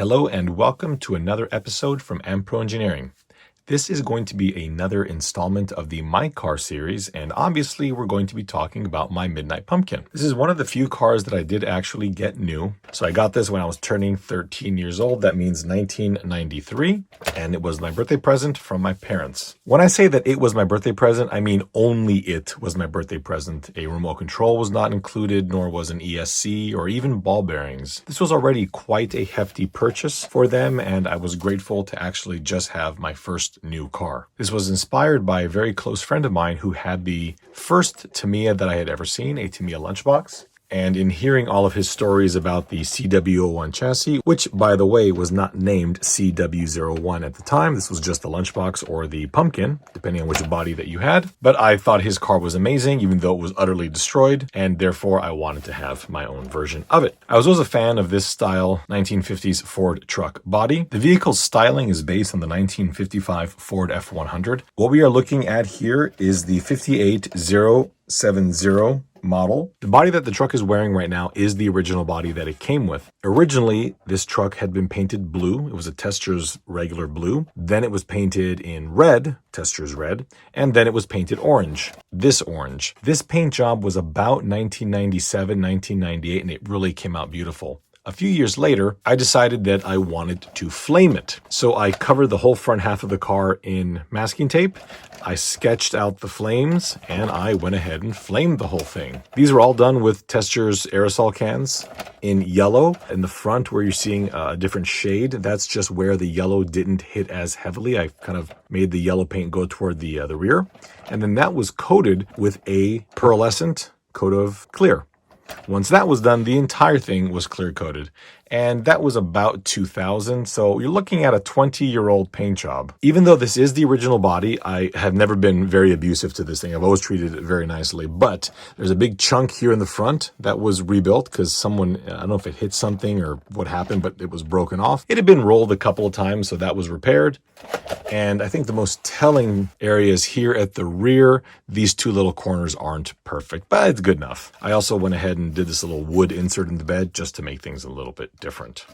Hello and welcome to another episode from Ampro Engineering. This is going to be another installment of the My Car series, and obviously we're going to be talking about my Midnight Pumpkin. This is one of the few cars that I did actually get new. So I got this when I was turning 13 years old. That means 1993, and it was my birthday present from my parents. When I say that it was my birthday present, I mean only it was my birthday present. A remote control was not included, nor was an ESC or even ball bearings. This was already quite a hefty purchase for them, and I was grateful to actually just have my first new car. This was inspired by a very close friend of mine who had the first Tamiya that I had ever seen, a Tamiya lunchbox. And in hearing all of his stories about the CW01 chassis, which, by the way, was not named CW01 at the time. This was just the lunchbox or the pumpkin, depending on which body that you had. But I thought his car was amazing, even though it was utterly destroyed, and therefore I wanted to have my own version of it. I was always a fan of this style 1950s Ford truck body. The vehicle's styling is based on the 1955 Ford F100. What we are looking at here is the 58070 model. The body that the truck is wearing right now is the original body that it came with. Originally, this truck had been painted blue. It was a Tester's regular blue. Then it was painted in red, Tester's red, and then it was painted orange, this orange. This paint job was about 1997, 1998, and it really came out beautiful. A few years later, I decided that I wanted to flame it. So I covered the whole front half of the car in masking tape. I sketched out the flames and I went ahead and flamed the whole thing. These are all done with Tester's aerosol cans in yellow. In the front where you're seeing a different shade, that's just where the yellow didn't hit as heavily. I kind of made the yellow paint go toward the rear. And then that was coated with a pearlescent coat of clear. Once that was done, the entire thing was clear coated. And that was about 2000. So you're looking at a 20-year-old paint job. Even though this is the original body, I have never been very abusive to this thing. I've always treated it very nicely. But there's a big chunk here in the front that was rebuilt because someone, I don't know if it hit something or what happened, but it was broken off. It had been rolled a couple of times, so that was repaired. And I think the most telling areas here at the rear, these two little corners aren't perfect, but it's good enough. I also went ahead and did this little wood insert in the bed just to make things a little bit different.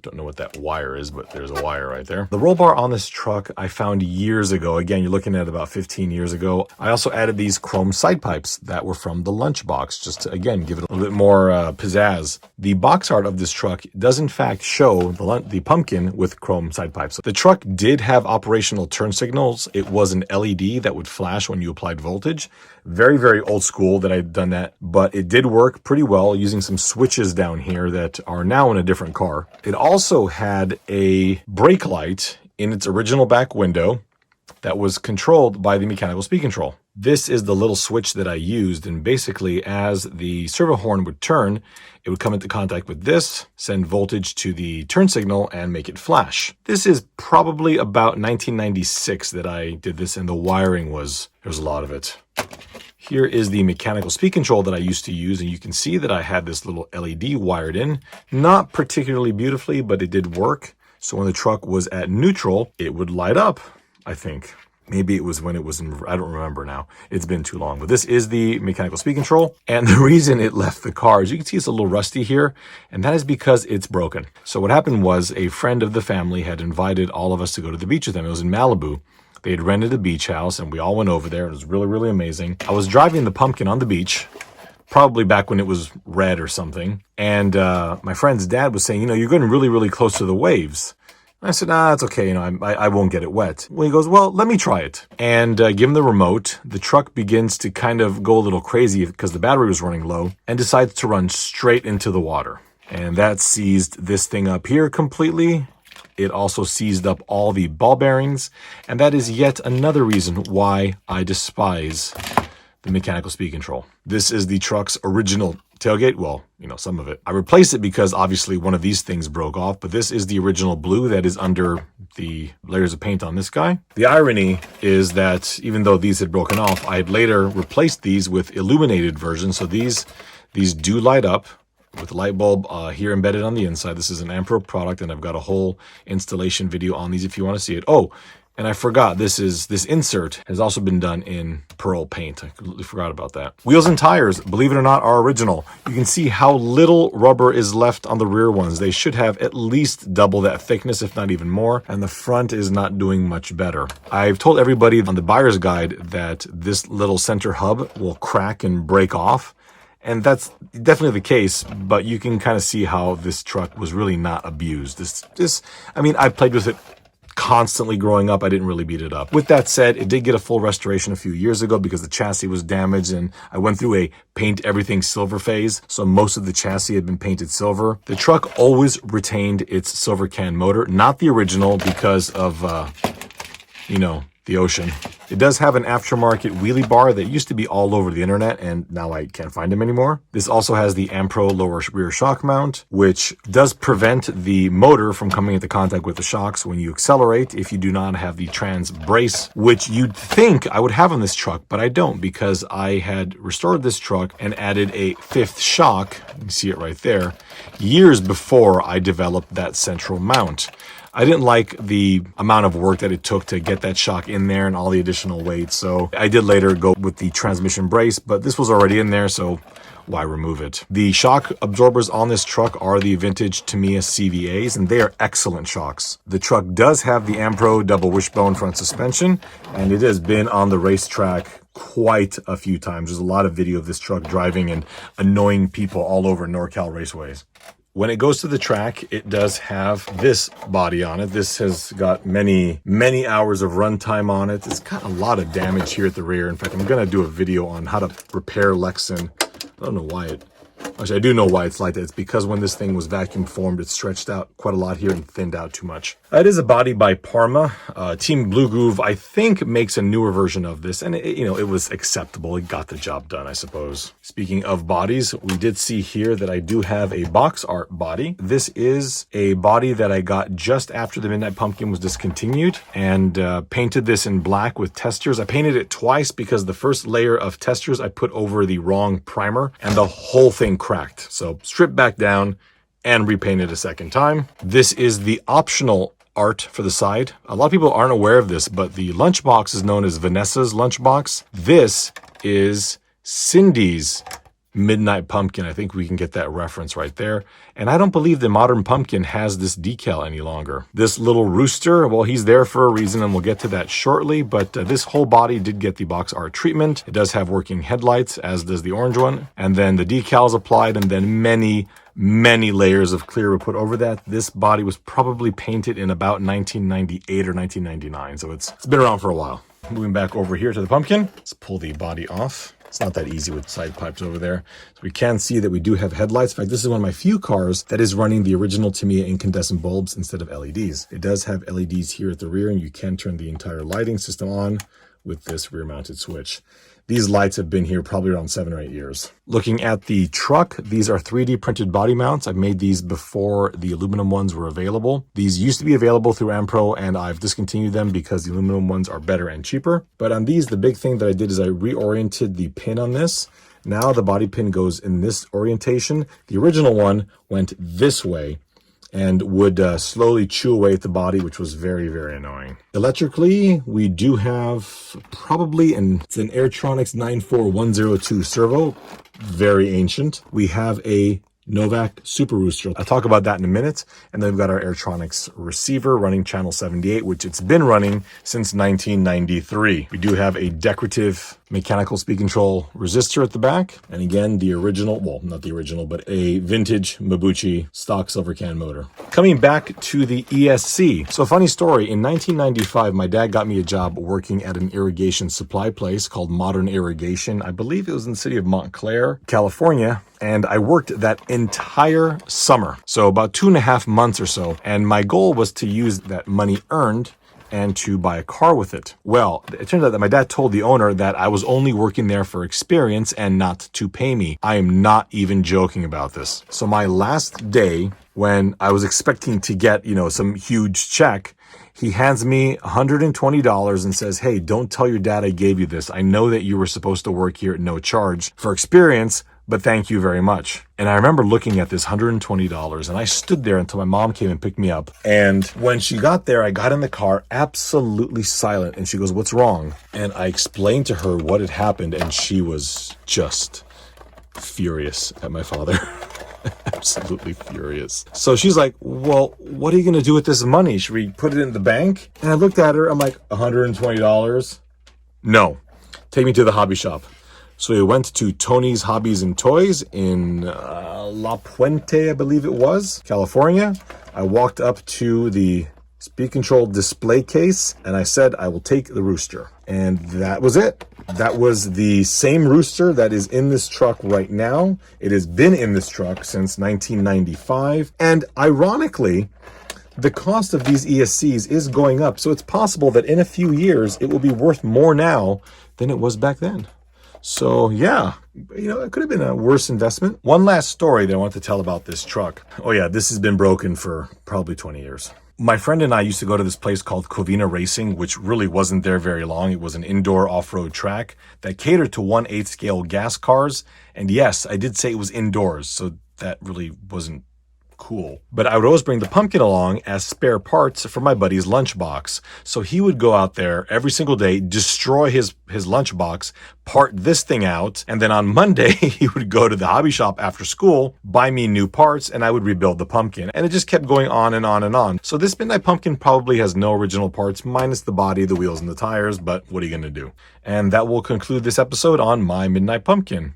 Don't know what that wire is, but there's a wire right there. The roll bar on this truck I found years ago. Again, you're looking at about 15 years ago. I also added these chrome side pipes that were from the lunchbox, just to, again, give it a little bit more pizzazz. The box art of this truck does in fact show the pumpkin with chrome side pipes. The truck did have operational turn signals. It was an LED that would flash when you applied voltage. Very, very old school that I'd done that, but it did work pretty well using some switches down here that are now in a different car. It also had a brake light in its original back window that was controlled by the mechanical speed control. This is the little switch that I used, and basically as the servo horn would turn, it would come into contact with this, send voltage to the turn signal, and make it flash. This is probably about 1996 that I did this, and the wiring there's a lot of it. Here is the mechanical speed control that I used to use, and you can see that I had this little LED wired in. Not particularly beautifully, but it did work. So when the truck was at neutral, it would light up, I think. Maybe it was when it was in, I don't remember now. It's been too long. But this is the mechanical speed control. And the reason it left the car, as you can see, it's a little rusty here. And that is because it's broken. So what happened was a friend of the family had invited all of us to go to the beach with them. It was in Malibu. They had rented a beach house and we all went over there. It was really, really amazing. I was driving the pumpkin on the beach, probably back when it was red or something. And my friend's dad was saying, you're getting really, really close to the waves. I said, it's okay. I won't get it wet. Well, he goes, well, let me try it. And give him the remote. The truck begins to kind of go a little crazy because the battery was running low and decides to run straight into the water. And that seized this thing up here completely. It also seized up all the ball bearings. And that is yet another reason why I despise the mechanical speed control. This is the truck's original tailgate. Well, some of it. I replaced it because obviously one of these things broke off, but this is the original blue that is under the layers of paint on this guy. The irony is that even though these had broken off, I had later replaced these with illuminated versions. So these do light up with the light bulb here embedded on the inside. This is an Ampro product, and I've got a whole installation video on these if you want to see it. Oh, And I forgot, this insert has also been done in pearl paint. I completely forgot about that. Wheels and tires, believe it or not, are original. You can see how little rubber is left on the rear ones. They should have at least double that thickness, if not even more. And the front is not doing much better. I've told everybody on the buyer's guide that this little center hub will crack and break off. And that's definitely the case, but you can kind of see how this truck was really not abused. I mean, I played with it constantly growing up. I didn't really beat it up. With that said, it did get a full restoration a few years ago because the chassis was damaged, and I went through a paint everything silver phase. So most of the chassis had been painted silver. The truck always retained its silver can motor, not the original because of, the ocean. It does have an aftermarket wheelie bar that used to be all over the internet, and now I can't find them anymore. This also has the Ampro lower rear shock mount, which does prevent the motor from coming into contact with the shocks when you accelerate if you do not have the trans brace, which you'd think I would have on this truck, but I don't, because I had restored this truck and added a fifth shock, you can see it right there, years before I developed that central mount. I didn't like the amount of work that it took to get that shock in there and all the additional weight, so I did later go with the transmission brace, but this was already in there, so why remove it? The shock absorbers on this truck are the vintage Tamiya CVAs, and they are excellent shocks. The truck does have the Ampro double wishbone front suspension, and it has been on the racetrack quite a few times. There's a lot of video of this truck driving and annoying people all over NorCal raceways. When it goes to the track, it does have this body on it. This has got many, many hours of runtime on it. It's got a lot of damage here at the rear. In fact, I'm going to do a video on how to repair Lexan. I don't know why actually, I do know why it's like that. It's because when this thing was vacuum formed, it stretched out quite a lot here and thinned out too much. It is a body by Parma. Team Blue Groove, I think, makes a newer version of this, and it was acceptable. It got the job done, I suppose. Speaking of bodies, we did see here that I do have a box art body. This is a body that I got just after the Midnight Pumpkin was discontinued, and painted this in black with testers. I painted it twice because the first layer of testers I put over the wrong primer, and the whole thing cracked. So stripped back down and repainted a second time. This is the optional art for the side. A lot of people aren't aware of this, but the lunchbox is known as Vanessa's lunchbox. This is Cindy's Midnight Pumpkin. I think we can get that reference right there. And I don't believe the modern pumpkin has this decal any longer. This little rooster, well, he's there for a reason, and we'll get to that shortly, but this whole body did get the box art treatment. It does have working headlights, as does the orange one. And then the decals applied, and then many layers of clear were put over that. This body was probably painted in about 1998 or 1999, so it's been around for a while. Moving back over here to the pumpkin, let's pull the body off. It's not that easy with side pipes over there. So we can see that we do have headlights. In fact, this is one of my few cars that is running the original Tamiya incandescent bulbs instead of LEDs. It does have LEDs here at the rear, and you can turn the entire lighting system on with this rear mounted switch. These lights have been here probably around 7 or 8 years. Looking at the truck, these are 3D printed body mounts. I've made these before the aluminum ones were available. These used to be available through Ampro, and I've discontinued them because the aluminum ones are better and cheaper. But on these, the big thing that I did is I reoriented the pin on this. Now the body pin goes in this orientation. The original one went this way and would slowly chew away at the body, which was very, very annoying. Electrically, we do have probably it's an Airtronics 94102 servo, very ancient. We have a Novak Super Rooster. I'll talk about that in a minute. And then we've got our Airtronics receiver running channel 78, which it's been running since 1993. We do have a decorative mechanical speed control resistor at the back. And again, the original, well, not the original, but a vintage Mabuchi stock silver can motor. Coming back to the ESC. So funny story, in 1995, my dad got me a job working at an irrigation supply place called Modern Irrigation. I believe it was in the city of Montclair, California. And I worked that entire summer, so about 2.5 months or so. And my goal was to use that money earned and to buy a car with it. Well, it turns out that my dad told the owner that I was only working there for experience and not to pay me. I am not even joking about this. So my last day, when I was expecting to get, some huge check, he hands me $120 and says, "Hey, don't tell your dad I gave you this. I know that you were supposed to work here at no charge for experience, but thank you very much. And I remember looking at this $120, and I stood there until my mom came and picked me up. And when she got there, I got in the car absolutely silent. And she goes, "What's wrong?" And I explained to her what had happened, and she was just furious at my father. Absolutely furious. So she's like, "Well, what are you going to do with this money? Should we put it in the bank?" And I looked at her. I'm like, $120? No. Take me to the hobby shop. So we went to Tony's Hobbies and Toys in La Puente, I believe it was, California. I walked up to the speed control display case and I said, "I will take the rooster." And that was it. That was the same rooster that is in this truck right now. It has been in this truck since 1995. And ironically, the cost of these ESCs is going up. So it's possible that in a few years, it will be worth more now than it was back then. So yeah, it could have been a worse investment. One last story that I want to tell about this truck. Oh yeah, this has been broken for probably 20 years. My friend and I used to go to this place called Covina Racing, which really wasn't there very long. It was an indoor off-road track that catered to 1/8 scale gas cars. And yes, I did say it was indoors, so that really wasn't cool. But I would always bring the pumpkin along as spare parts for my buddy's lunchbox. So he would go out there every single day, destroy his lunchbox, part this thing out, and then on Monday he would go to the hobby shop after school, buy me new parts, and I would rebuild the pumpkin. And it just kept going on and on and on. So this Midnight Pumpkin probably has no original parts, minus the body, the wheels, and the tires, but what are you going to do? And that will conclude this episode on my Midnight Pumpkin.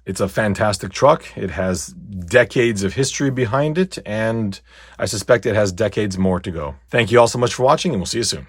It's a fantastic truck. It has decades of history behind it, and I suspect it has decades more to go. Thank you all so much for watching, and we'll see you soon.